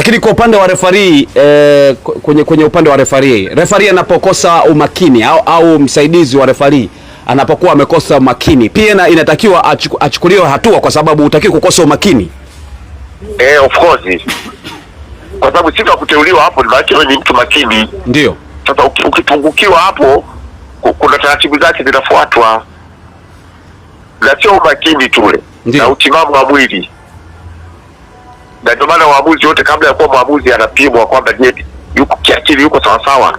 Lakini kwa upande wa referee kwenye upande wa referee anapokosa umakini au msaidizi wa referee anapokuwa amekosa umakini, pia inatakiwa achukuliwe hatua, kwa sababu hutakiwi kukosa umakini. Of course. Kwa sababu sifa kuteuliwa hapo ni maana wewe ni mtu makini. Ndio. Sasa ukipungukiwa hapo kuna taratibu zake zinafuatwa. Na sio umakini tule. Na utimamu wa mwili. Na ndio maana waamuzi wote kabla ya kuwa mwamuzi anapimwa kwamba je, yuko kiakili, yuko sawa sawa.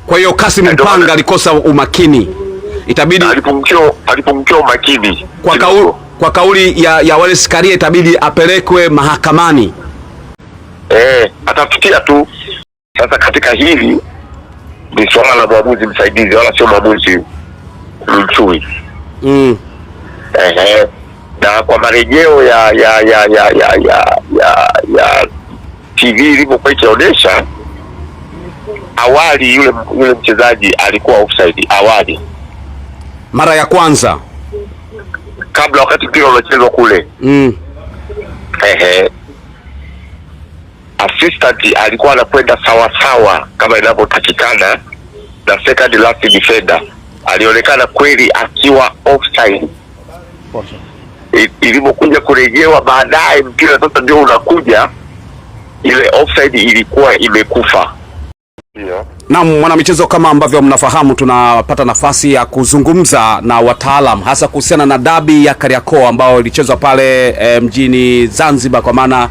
Kwa hiyo Kassim Mpanga alikosa umakini. Itabidi alipungukiwa umakini. Kwa kauli ya Wallace Karia itabidi apelekwe mahakamani. Atafikia tu. Sasa katika hili ni swala la mwamuzi msaidizi wala sio mwamuzi mchui. Na kwa marejeo ya TV ilivyokuwa ikionyesha awali, yule mchezaji alikuwa offside awali, mara ya kwanza kabla, wakati mpira unachezwa kule. Assistant alikuwa anakwenda sawa sawa kama inavyotakikana, na second last defender alionekana kweli akiwa offside. Ilipokuja kurejewa baadaye mpira sasa ndio unakuja, ile offside ilikuwa imekufa. Na mwanamichezo, kama ambavyo mnafahamu, tunapata nafasi ya kuzungumza na wataalam hasa kuhusiana na dabi ya Kariakoo ambao ilichezwa pale mjini Zanzibar, kwa maana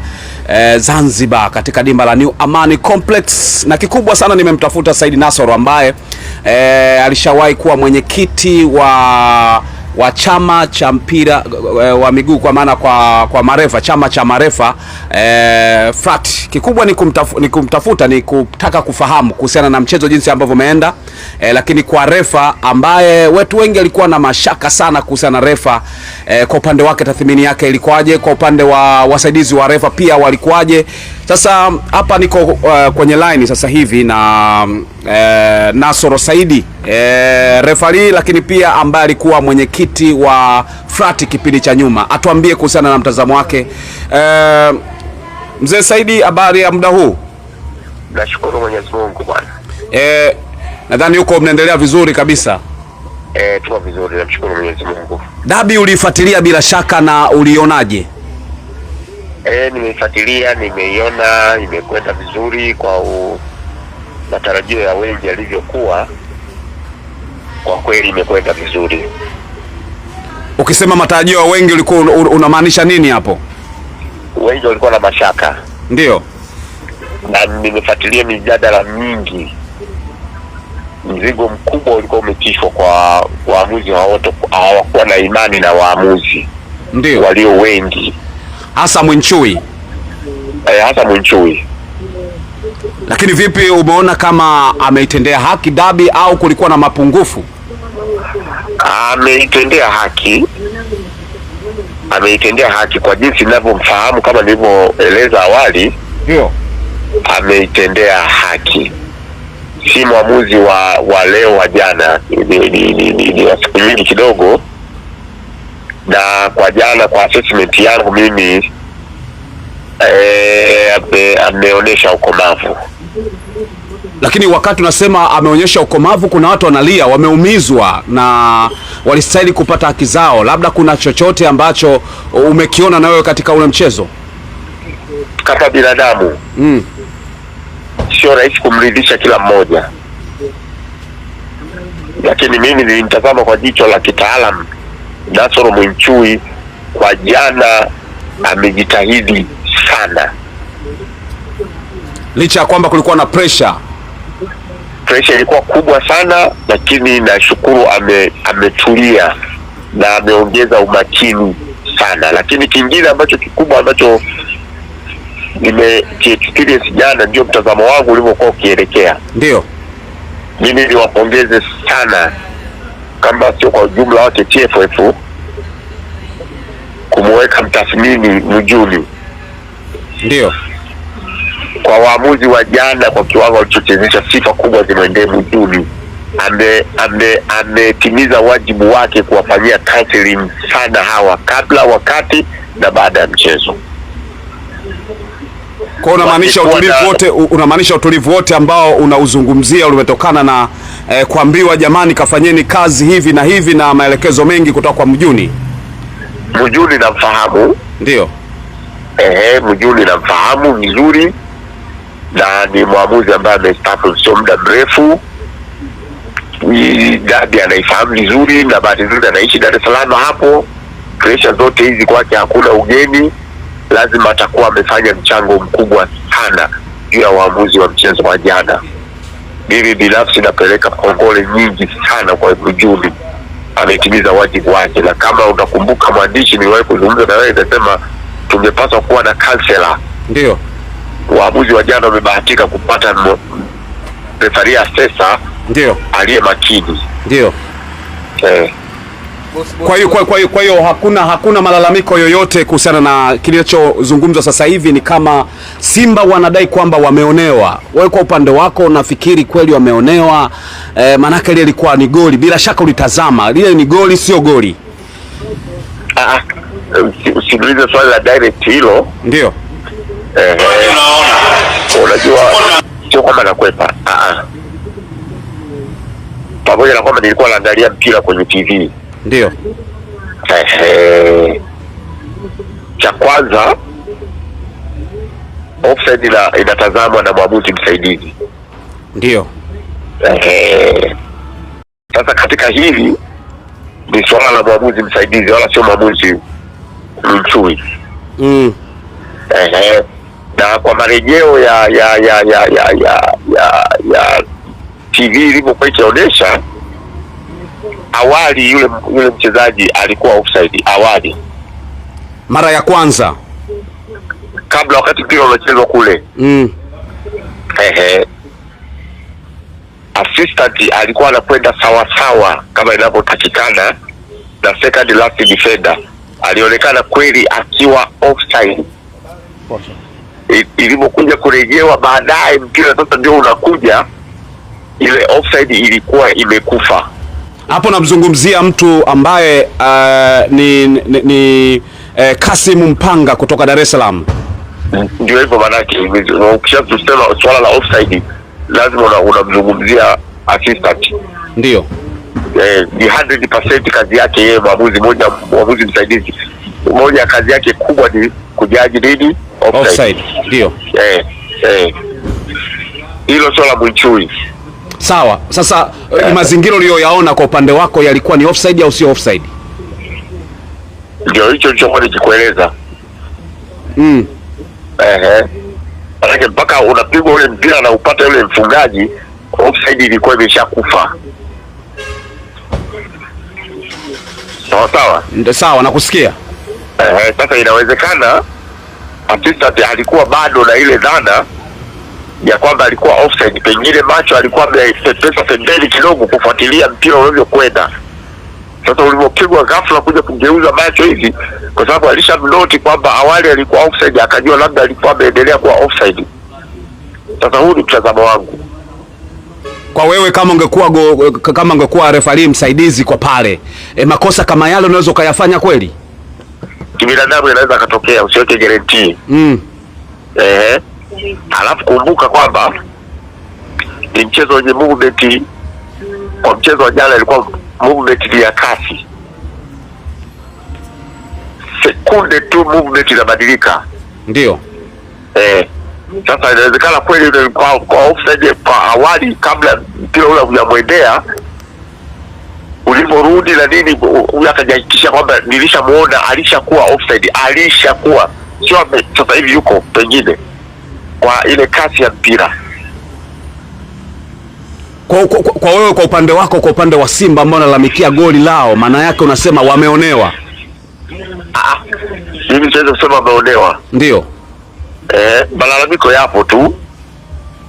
Zanzibar katika dimba la New Amani Complex. Na kikubwa sana nimemtafuta Said Nasoro ambaye alishawahi kuwa mwenyekiti wa chama cha mpira wa miguu, kwa maana kwa marefa, chama cha marefa FRAT. Kikubwa ni kumtafuta ni kutaka kufahamu kuhusiana na mchezo jinsi ambavyo umeenda, lakini kwa refa ambaye wetu wengi alikuwa na mashaka sana kuhusiana na refa, kwa upande wake tathmini yake ilikuwaje, kwa upande wa wasaidizi wa refa pia walikuwaje. Sasa hapa niko kwenye line sasa hivi na Nasoro Saidi, referee lakini pia ambaye alikuwa mwenyekiti wa FRAT kipindi cha nyuma. Atuambie kuhusiana na mtazamo wake. Mzee Saidi, habari ya muda huu? Nashukuru Mwenyezi Mungu bwana. Nadhani huko mnaendelea vizuri kabisa. Tuko vizuri, nashukuru Mwenyezi Mungu. Dabi ulifuatilia bila shaka, na ulionaje? Nimefuatilia, nimeiona imekwenda vizuri kwa matarajio ya wengi yalivyokuwa. Kwa kweli imekwenda vizuri. Ukisema matarajio ya wengi ulikuwa unamaanisha nini hapo? Wengi walikuwa na mashaka. Ndio. Na nimefuatilia mijadala mingi. Mzigo mkubwa ulikuwa umetishwa kwa waamuzi wote, hawakuwa na imani na waamuzi. Ndio. Walio wengi. Hasa Mwinchui. Hasa Mwinchui. Lakini vipi, umeona kama ameitendea haki dabi au kulikuwa na mapungufu? Ameitendea haki kwa jinsi ninavyomfahamu, kama nilivyoeleza awali. Ndio. Ameitendea haki. Si mwamuzi wa leo wa jana, ni wa siku nyingi kidogo. Na kwa jana, kwa assessment yangu mimi, ameonyesha ukomavu. Lakini wakati unasema ameonyesha ukomavu, kuna watu wanalia, wameumizwa na walistahili kupata haki zao. Labda kuna chochote ambacho umekiona na wewe katika ule mchezo? Kama binadamu, sio rahisi kumridhisha kila mmoja. Lakini mimi nilimtazama kwa jicho la kitaalamu. Nasoro Mwinchui kwa jana amejitahidi sana. Licha ya kwamba kulikuwa na pressure ilikuwa kubwa sana, lakini nashukuru ametulia na ameongeza umakini sana. Lakini kingine ambacho kikubwa ambacho experience jana, ndio mtazamo wangu ulivyokuwa ukielekea. Ndio. Mimi niwapongeze sana, kama sio kwa ujumla wake TFF, kumweka mtathmini Mjuni. Ndio. Kwa waamuzi wa jana, kwa kiwango walichochezesha, sifa kubwa zimwendee Mjuni. Ametimiza wajibu wake kuwafanyia counseling sana hawa kabla, wakati na baada ya mchezo. Kwa unamaanisha utulivu wote ambao unauzungumzia umetokana na kuambiwa jamani kafanyeni kazi hivi na hivi na maelekezo mengi kutoka kwa Mjuni. Mjuni namfahamu. Ndio. Mjuni namfahamu vizuri na ni mwamuzi ambaye amestaafu sio muda mrefu. Dabi anaifahamu vizuri na bahati nzuri anaishi Dar es Salaam hapo. Pressure zote hizi kwake hakuna ugeni. Lazima atakuwa amefanya mchango mkubwa sana juu ya uamuzi wa mchezo wa jana. Mimi binafsi napeleka kongole nyingi sana kwa Mjuni. Ametimiza wajibu wake, na kama unakumbuka mwandishi niliwahi kuzungumza na wewe nasema tungepaswa kuwa na counselor. Ndio. Waamuzi wa jana wamebahatika kupata referee assessor. Ndio. Aliye makini. Ndio. Kwa hiyo hakuna malalamiko yoyote kuhusiana na kilichozungumzwa sasa hivi. Ni kama Simba wanadai kwamba wameonewa. Wewe kwa upande wako unafikiri kweli wameonewa? Manake ile ilikuwa ni goli, bila shaka ulitazama lile, ni goli sio goli? Usiulize swali la direct hilo. Ndio. Unajua sio kwamba nakwepa. Pamoja na kwamba nilikuwa naangalia mpira kwenye TV. Ndio. Cha kwanza offside inatazamwa na mwamuzi msaidizi. Ndio. Sasa katika hili ni swala la mwamuzi msaidizi wala sio mwamuzi mchui. Na kwa marejeo ya TV ilivyokuwa ikionyesha, awali yule mchezaji alikuwa offside awali, mara ya kwanza kabla, wakati mpira unachezwa kule. Assistant alikuwa anakwenda sawa sawa kama inavyotakikana, na second last defender alionekana kweli akiwa offside. Ilipokuja kurejewa baadaye mpira sasa ndio unakuja, ile offside ilikuwa imekufa. Hapo namzungumzia mtu ambaye ni Kasim Mpanga kutoka Dar es Salaam. Ndio hivyo manake, ukishasema swala la offside lazima unamzungumzia assistant. Ndio. Ni 100% kazi yake yeye, mwamuzi msaidizi. Moja kazi yake kubwa ni kujaji nini? Offside. Ndio. Hilo swala mchui. Sawa. Sasa mazingira uliyoyaona kwa upande wako yalikuwa ni offside au sio offside? Ndio hicho nilichokuwa nikikueleza. Manake mpaka unapigwa ule mpira na upate ule mfungaji, offside ilikuwa imeshakufa. Sawa. Ndio, sawa, nakusikia. Sasa inawezekana assistant alikuwa bado na ile dhana ya kwamba alikuwa offside, pengine macho alikuwa amepesa pembeni kidogo kufuatilia mpira ulivyokwenda. Sasa ulipopigwa ghafla kuja kugeuza macho hivi, kwa sababu alishamnoti kwamba awali alikuwa offside, akajua labda alikuwa ameendelea kuwa offside. Sasa huu ni mtazamo wangu. Kwa wewe kama ungekuwa referee msaidizi kwa pale, makosa kama yale unaweza ukayafanya kweli? Kibinadamu inaweza katokea, usiweke guarantee. Alafu kumbuka kwamba ni mchezo wenye movement. Kwa mchezo wa jana ilikuwa movement ya kasi, sekunde tu movement inabadilika. Ndio. Sasa inawezekana kweli kwa offside kwa awali, kabla mpira ule hujamwendea, uliporudi na nini, huyu akajihakikisha kwamba nilishamuona alishakuwa offside, sio sasa hivi yuko pengine kwa ile kasi ya mpira. Kwa wewe, kwa upande wako, kwa upande wa Simba ambao nalalamikia goli lao, maana yake unasema wameonewa? Mimi siwezi kusema wameonewa. Ndio. Malalamiko yapo tu.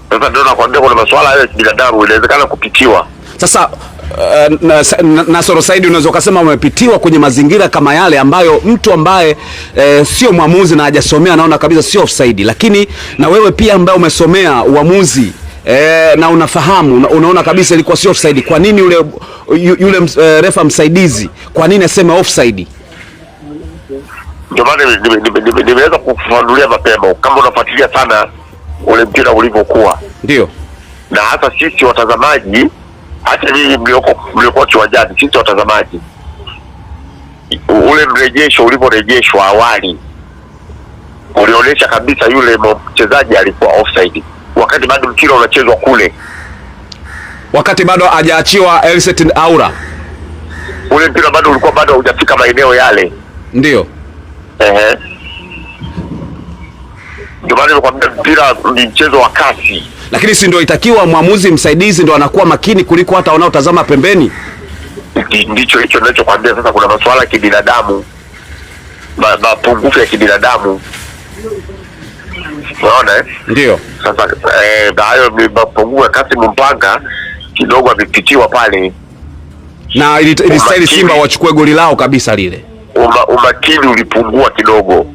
Sasa ndio nakwambia kuna masuala ya binadamu inawezekana kupitiwa. Sasa Nasoro Saidi, unaweza kusema umepitiwa kwenye mazingira kama yale ambayo mtu ambaye sio mwamuzi na hajasomea anaona kabisa sio offside, lakini na wewe pia ambaye umesomea uamuzi na unafahamu, unaona kabisa ilikuwa sio offside. Kwa nini yule refa msaidizi, kwa nini aseme offside? Ndio maana nimeweza kufafanulia mapema, kama unafuatilia sana ule mpira ulivyokuwa. Ndio. Na hata sisi watazamaji, hata mimi mliokuwa kiwanjani, sisi watazamaji, ule mrejesho ulivyorejeshwa awali ulionyesha kabisa yule mchezaji alikuwa offside, wakati bado mpira unachezwa kule, wakati bado hajaachiwa Elset Aura. Ule mpira bado ulikuwa bado hujafika maeneo yale. Ndio. Ndio maana nimekwambia mpira ni mchezo wa kasi. Lakini si ndio itakiwa mwamuzi msaidizi ndio anakuwa makini kuliko hata wanaotazama pembeni? Ndicho hicho ninachokwambia. Sasa kuna masuala ya kibinadamu, mapungufu ya kibinadamu, unaona Ndio. Sasa hayo mapungufu ya Kassim Mpanga kidogo amepitiwa pale, na ilistahili Simba wachukue goli lao kabisa lile. Umakini ulipungua kidogo.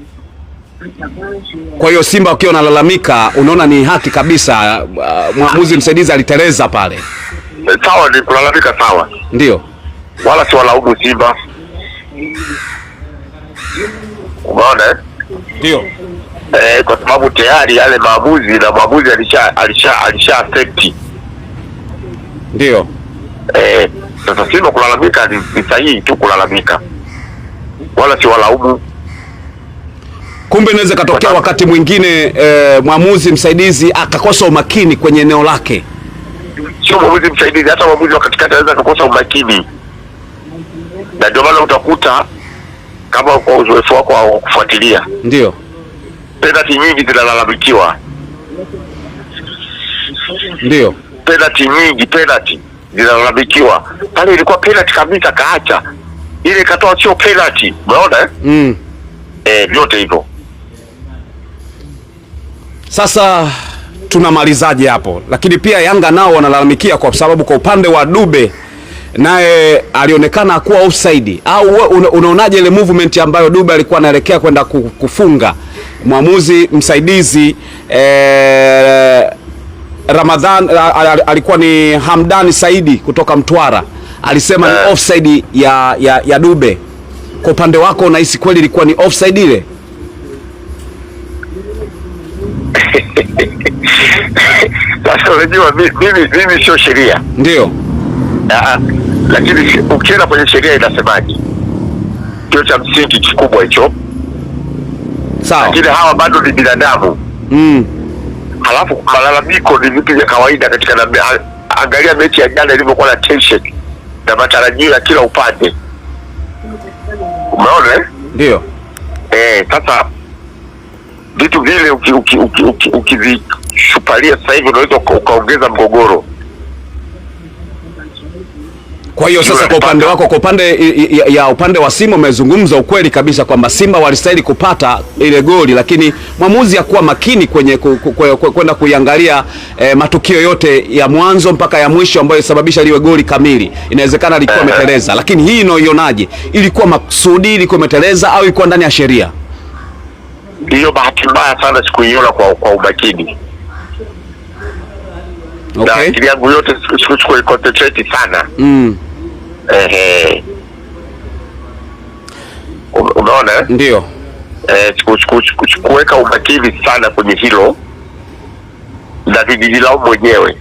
Kwa hiyo Simba wakiwa wanalalamika, unaona ni haki kabisa, mwamuzi msaidizi aliteleza pale. Sawa, ni kulalamika, sawa. Ndio. Wala si walaumu Simba. Umeona? Ndio. Kwa sababu tayari yale maamuzi na mwamuzi alisha accept. Ndio. Sasa Simba kulalamika ni sahihi tu kulalamika. Wala si walaumu. Kumbe inaweza katokea wakati mwingine mwamuzi msaidizi akakosa umakini kwenye eneo lake. Sio mwamuzi msaidizi, hata mwamuzi wa katikati anaweza kukosa umakini. Na ndio maana utakuta kama kwa uzoefu wako wa kufuatilia. Ndio. Penalty nyingi zinalalamikiwa. Ndio. Penalty nyingi zinalalamikiwa. Pale ilikuwa penalty kabisa kaacha. Ile katoa sio penalty. Umeona vyote hivyo. Sasa tunamalizaje hapo? Lakini pia Yanga nao wanalalamikia kwa sababu kwa upande wa Dube naye alionekana kuwa offside. Au unaonaje ile movement ambayo Dube alikuwa anaelekea kwenda kufunga? Mwamuzi msaidizi Ramadhan alikuwa ni Hamdani Saidi kutoka Mtwara, alisema ni offside ya Dube. Kwa upande wako unahisi kweli ilikuwa ni offside ile? Sasa unajua mimi sio sheria. Ndio. Lakini ukienda kwenye sheria inasemaje? Ndio cha msingi kikubwa hicho. Sawa. Lakini hawa bado ni binadamu. Halafu malalamiko ni vitu vya kawaida katika angalia mechi ya jana ilivyokuwa na tension na matarajio ya kila upande. Umeona? Ndio. Sasa vitu vile ukivishupalia sasa hivi unaweza ukaongeza mgogoro. Kwa hiyo sasa kwa upande wako, kwa upande wa Simba umezungumza ukweli kabisa kwamba Simba walistahili kupata ile goli, lakini mwamuzi hakuwa makini kwenye kwenda kuiangalia matukio yote ya mwanzo mpaka ya mwisho ambayo isababisha liwe goli kamili. Inawezekana alikuwa ameteleza, lakini hii inaionaje? Ilikuwa makusudi, ilikuwa imeteleza au ilikuwa ndani ya sheria? Hiyo bahati mbaya sana sikuiona kwa umakini. Okay. Na akili yangu yote sikuchukua concentrate sana. Unaona? Ndio. Kuweka umakini sana kwenye hilo na nijilaumu mwenyewe.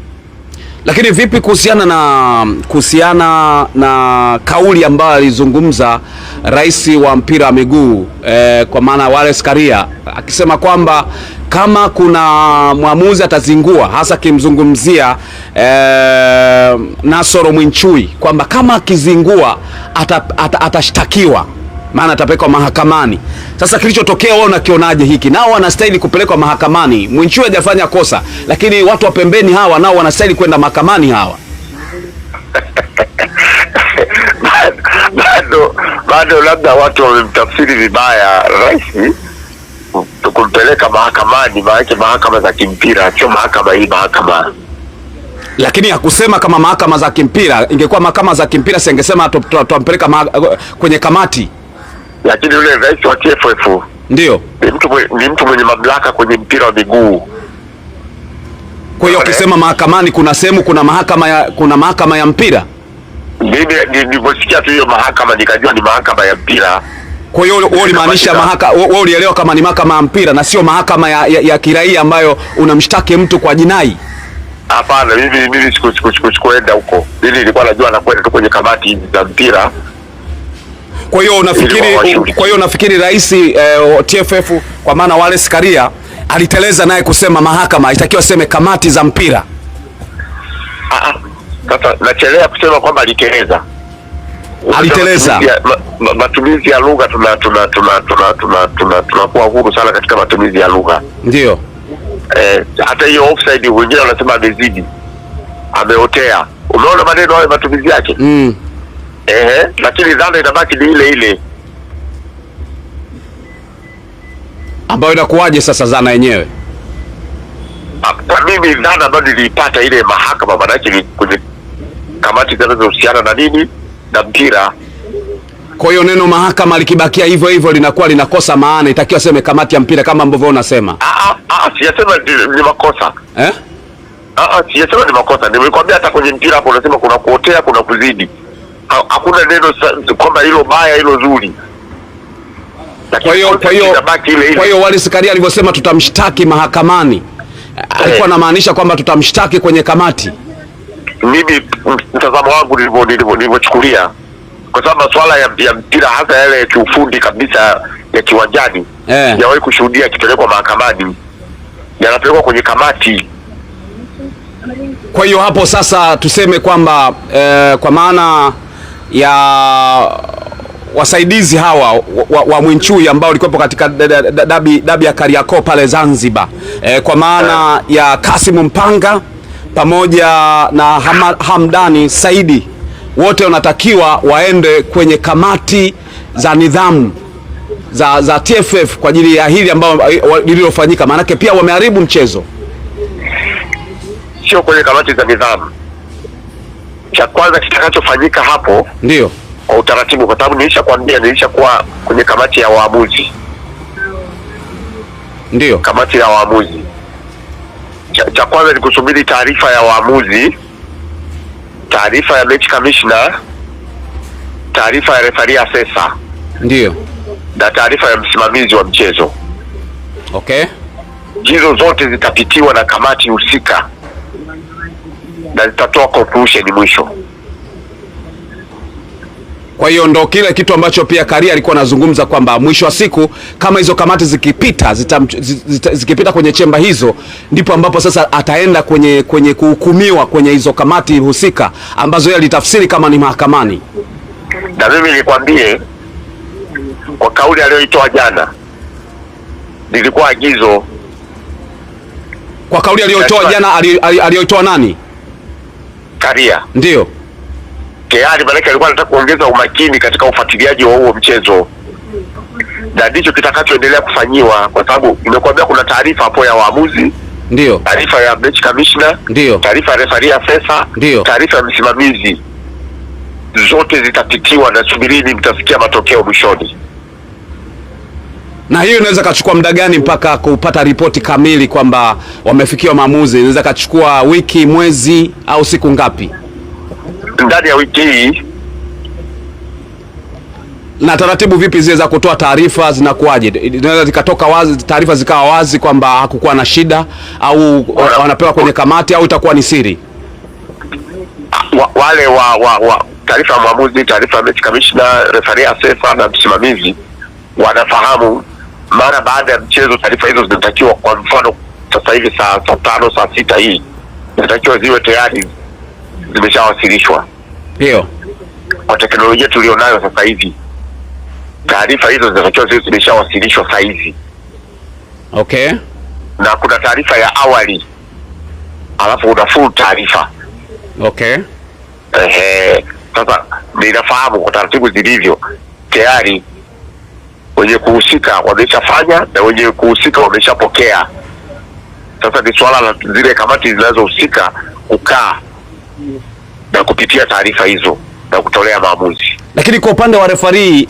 Lakini vipi kuhusiana na kauli ambayo alizungumza rais wa mpira wa miguu kwa maana Wallace Karia, akisema kwamba kama kuna mwamuzi atazingua, hasa kimzungumzia Nasoro Mwinchui, kwamba kama akizingua atashtakiwa, maana atapelekwa mahakamani. Sasa kilichotokea wewe unakionaje hiki? Nao wanastahili kupelekwa mahakamani. Mwinchui hajafanya kosa, lakini watu wa pembeni hawa nao wanastahili kwenda mahakamani hawa. Bado labda watu wamemtafsiri vibaya rais kumpeleka mahakamani, maana mahakama za kimpira sio mahakama hii mahakama. Lakini hakusema kama mahakama za kimpira. Ingekuwa mahakama za kimpira singesema tumpeleka kwenye kamati. Lakini yule rais wa TFF ndio ni mtu mwenye mamlaka kwenye mpira wa miguu. Kwa hiyo ukisema mahakamani, kuna sehemu kuna mahakama ya mpira. Mimi niliposikia tu hiyo mahakama nikajua ni mahakama ya mpira. Kwa hiyo wewe ulimaanisha wewe ulielewa kama ni mahakama ya mpira na sio mahakama ya kiraia ambayo unamshtaki mtu kwa jinai? Hapana, mimi sikuenda huko. Mimi nilikuwa najua anakwenda tu kwenye kamati hizi za mpira. Kwa hiyo unafikiri rais TFF kwa maana Wallace Karia aliteleza naye kusema mahakama itakiwa seme kamati za mpira? Sasa nachelea kusema kwamba aliteleza. Matumizi ya lugha tunakuwa huru sana katika matumizi ya lugha. Ndio. Hata hiyo offside wengine wanasema amezidi, ameotea. Umeona maneno hayo matumizi yake? Lakini dhana inabaki ni ile ile. Ambayo inakuwaje sasa dhana yenyewe? Kwa mimi dhana ambayo niliipata ile mahakama maana yake kwenye kamati zinazohusiana na nini na mpira. Kwa hiyo neno mahakama likibakia hivyo hivyo linakuwa linakosa maana, itakiwa seme kamati ya mpira kama ambavyo unasema. Siyasema ni makosa. Siyasema ni makosa. Nimekwambia hata kwenye mpira hapo unasema kuna kuotea, kuna kuzidi. Hakuna neno kwamba hilo baya hilo zuri. Kwa hiyo Wallace Karia alivyosema tutamshtaki mahakamani, alikuwa anamaanisha kwamba tutamshtaki kwenye kamati. Mimi mtazamo wangu nilivyochukulia, kwa sababu masuala ya mpira hasa yale ya kiufundi kabisa ya kiwanjani sijawahi kushuhudia kitolekwa mahakamani, yanapelekwa kwenye kamati. Kwa hiyo hapo sasa tuseme kwamba kwa maana ya wasaidizi hawa wa Mwinchui ambao walikuwepo katika dabi ya Kariakoo pale Zanzibar, kwa maana ya Kasimu Mpanga pamoja na Hamdani Saidi, wote wanatakiwa waende kwenye kamati za nidhamu za TFF kwa ajili ya hili ambalo lililofanyika, maanake pia wameharibu mchezo. Sio kwenye kamati za nidhamu. Cha kwanza kitakachofanyika hapo ndio kwa utaratibu, kwa sababu nilishakuwa kwenye kamati ya waamuzi. Ndio kamati ya waamuzi. Cha kwanza ni kusubiri taarifa ya waamuzi, taarifa ya match commissioner, taarifa ya referee assessor, ndio, na taarifa ya msimamizi wa mchezo. Okay. Hizo zote zitapitiwa na kamati husika na zitatoa conclusion mwisho. Kwa hiyo ndo kile kitu ambacho pia Karia alikuwa anazungumza kwamba mwisho wa siku kama hizo kamati zikipita kwenye chemba hizo, ndipo ambapo sasa ataenda kwenye kuhukumiwa kwenye hizo kamati husika ambazo yeye alitafsiri kama ni mahakamani. Na mimi nilikwambie kwa kauli aliyoitoa jana, nilikuwa agizo. Kwa kauli aliyoitoa jana, aliyoitoa nani? Karia. Ndio. Tayari maana alikuwa anataka kuongeza umakini katika ufuatiliaji wa huo mchezo, na ndicho kitakachoendelea kufanyiwa, kwa sababu nimekuambia kuna taarifa hapo ya waamuzi, ndio, taarifa ya match commissioner, ndio, taarifa ya referee assessor, ndio, taarifa ya msimamizi. Zote zitapitiwa na subirini, mtasikia matokeo mwishoni. Na hiyo inaweza kachukua muda gani mpaka kupata ripoti kamili kwamba wamefikiwa maamuzi? Inaweza kachukua wiki, mwezi au siku ngapi? Ndani ya wiki hii. Na taratibu vipi zile za kutoa taarifa zinakuwaje? Inaweza zikatoka wazi, taarifa zikawa wazi kwamba hakukuwa na shida, au wanapewa kwenye kamati, au itakuwa ni siri? Wale taarifa ya maamuzi, taarifa ya match commissioner, referee assessor na msimamizi wanafahamu mara baada ya mchezo. Taarifa hizo zinatakiwa, kwa mfano sasa hivi saa 5 saa 6 hii zinatakiwa ziwe tayari zimeshawasilishwa. Ndio. Kwa teknolojia tulionayo sasa hivi, taarifa hizo zinatakiwa ziwe zimeshawasilishwa sasa hivi. Okay. Na kuna taarifa ya awali, alafu kuna full taarifa. Okay. Sasa ninafahamu kwa taratibu zilivyo, tayari wenye kuhusika wameshafanya na wenye kuhusika wameshapokea. Sasa ni swala la zile kamati zinazohusika kukaa na kupitia taarifa hizo na kutolea maamuzi. Lakini kwa upande wa referee,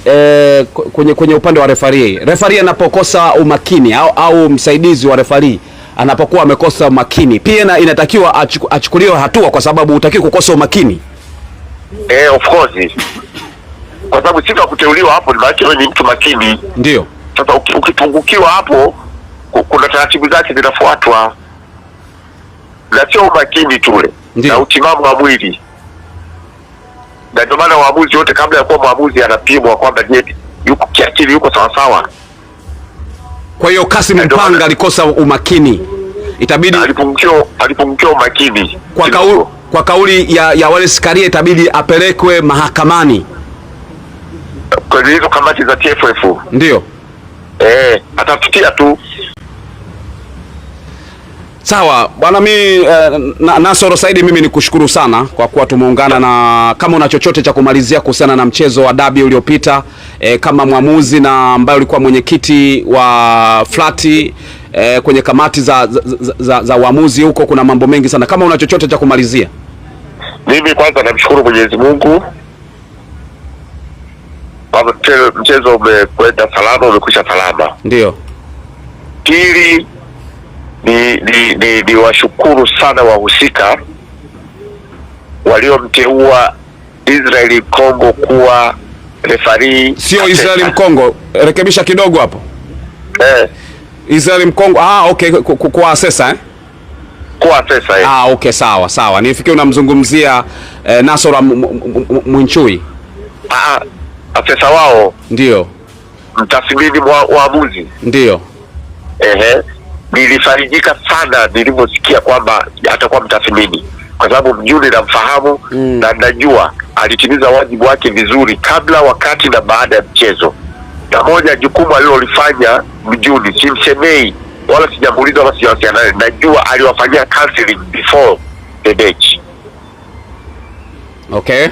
kwenye upande wa referee anapokosa umakini au msaidizi wa referee anapokuwa amekosa umakini, pia inatakiwa achukuliwe hatua, kwa sababu hutaki kukosa umakini. Of course. kwa sababu sifa ya kuteuliwa hapo ni maana wewe ni mtu makini. Ndio. Sasa ukipungukiwa hapo, kuna taratibu zake zinafuatwa, na sio umakini tule na utimamu wa mwili. Na ndio maana waamuzi wote kabla ya kuwa mwamuzi anapimwa kwamba je, yuko kiakili, yuko sawa sawa. Kwa hiyo Kassim Mpanga alikosa umakini, itabidi alipungukiwa umakini. Kwa kauli ya Wallace Karia itabidi apelekwe mahakamani kwa hizo kamati za TFF. Ndio. Atafikia tu. Sawa bwana, mimi Nasoro Saidi, mimi nikushukuru sana kwa kuwa tumeungana, na kama una chochote cha kumalizia kuhusiana na mchezo wa dabi uliopita kama mwamuzi na ambaye ulikuwa mwenyekiti wa flati kwenye kamati za uamuzi huko, kuna mambo mengi sana, kama una chochote cha kumalizia. Mimi kwanza namshukuru Mwenyezi Mungu kwa mchezo umekwenda salama, umekwisha salama. Ndio. Pili ni washukuru sana wahusika waliomteua Israeli Mkongo kuwa refari. Sio Israeli Mkongo, rekebisha kidogo hapo. Israeli Mkongo, okay, kwa asesa kwa asesa okay, sawa. Nifikie unamzungumzia Nasoro Mwinchui. Asesa wao ndio mtathmini waamuzi. Ndio. Nilifarijika sana niliposikia kwamba atakuwa mtathmini, kwa sababu Mjuni namfahamu na najua alitimiza wajibu wake vizuri kabla, wakati na baada ya mchezo. Na moja jukumu alilolifanya Mjuni, simsemei wala sijamuuliza wala sijawasiliana naye, najua aliwafanyia counseling before the match. Okay.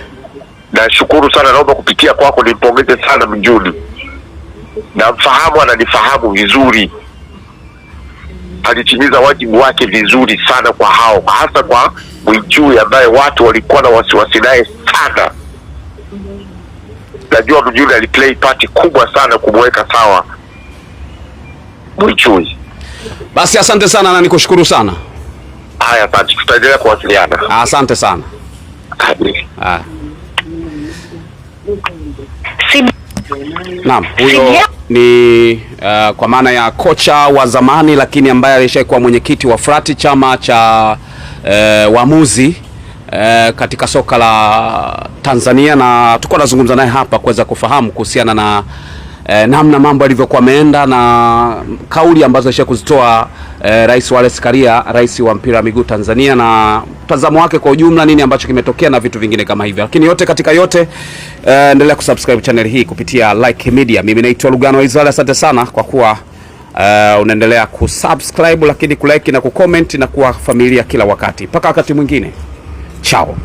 Nashukuru sana, naomba kupitia kwako nimpongeze sana Mjuni. Namfahamu, ananifahamu vizuri. Alitimiza wajibu wake vizuri sana kwa hao, hasa kwa Mwinchui ambaye watu walikuwa na wasiwasi naye sana. Najua Mjuni aliplay part kubwa sana kumweka sawa Mwinchui. Basi asante sana na nikushukuru sana. Haya, asante, tutaendelea kuwasiliana. Asante sana. Naam, huyo ni kwa maana ya kocha wa zamani lakini ambaye alishakuwa mwenyekiti wa Frati, chama cha waamuzi katika soka la Tanzania, na tulikuwa tunazungumza naye hapa kuweza kufahamu kuhusiana na namna mambo yalivyokuwa yameenda na kauli ambazo alisha kuzitoa Rais Wallace Karia, rais wa mpira wa miguu Tanzania, na mtazamo wake kwa ujumla, nini ambacho kimetokea na vitu vingine kama hivyo. Lakini yote katika yote, endelea kusubscribe channel hii kupitia Like Media. Mimi naitwa Lugano wa Israel. Asante sana kwa kuwa unaendelea kusubscribe, lakini kulike na kucomment na kuwa familia kila wakati. Mpaka wakati mwingine. Ciao.